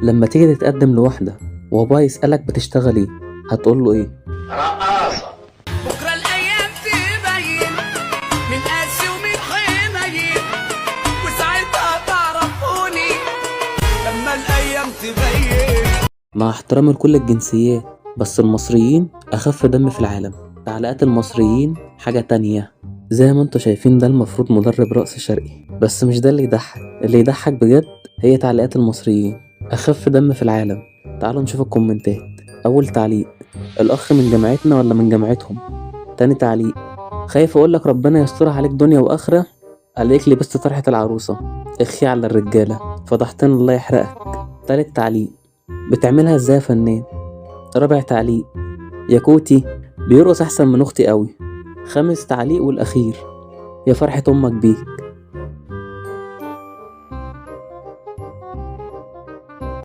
لما تيجي تتقدم لواحدة وابوها يسألك بتشتغل ايه، هتقول له ايه؟ رقاصة. بكرة الأيام تبين من قاسي ومن حنين، وساعتها تعرفوني لما الأيام تبين. مع احترامي لكل الجنسيات، بس المصريين أخف دم في العالم. تعليقات المصريين حاجة تانية. زي ما انتوا شايفين ده المفروض مدرب رقص شرقي، بس مش ده اللي يضحك. اللي يضحك بجد هي تعليقات المصريين. أخف دم في العالم. تعالوا نشوف الكومنتات. أول تعليق: الأخ من جامعتنا ولا من جامعتهم؟ تاني تعليق: خايف أقولك ربنا يسترها عليك دنيا وآخرة، عليك لبست طرحة العروسة، اخي على الرجالة، فضحتنا الله يحرقك. تالت تعليق: بتعملها ازاي يا فنان؟ رابع تعليق: يا كوتي بيرقص احسن من اختي قوي. خامس تعليق والاخير: يا فرحة امك بيك.